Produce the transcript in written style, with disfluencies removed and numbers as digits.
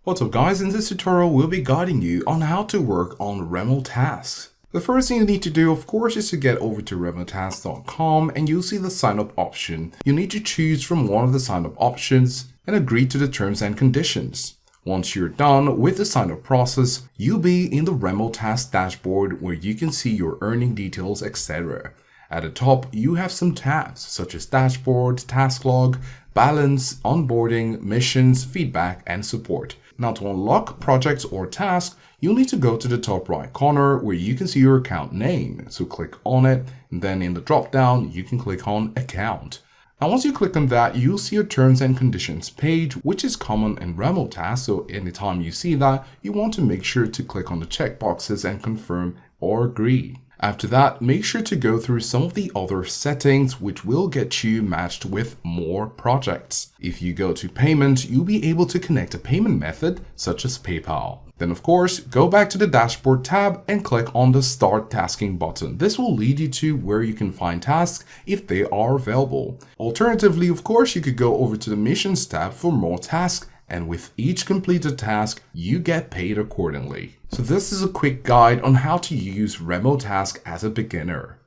What's up guys, in this tutorial we'll be guiding you on how to work on Remotasks. The first thing you need to do of course is to get over to remotasks.com and you'll see the sign up option. You need to choose from one of the sign up options and agree to the terms and conditions. Once you're done with the sign up process, you'll be in the Remotasks dashboard where you can see your earning details, etc. At the top, you have some tabs such as dashboard, task log, balance, onboarding, missions, feedback, and support. Now to unlock projects or tasks, you'll need to go to the top right corner where you can see your account name. So click on it, and then in the drop down, you can click on account. Now once you click on that, you'll see a terms and conditions page, which is common in Remotasks. So anytime you see that, you want to make sure to click on the checkboxes and confirm or agree. After that, make sure to go through some of the other settings which will get you matched with more projects. If you go to payment, you'll be able to connect a payment method such as PayPal. Then of course, go back to the dashboard tab and click on the start tasking button. This will lead you to where you can find tasks if they are available. Alternatively, of course, you could go over to the missions tab for more tasks, and with each completed task, you get paid accordingly. So this is a quick guide on how to use Remotask as a beginner.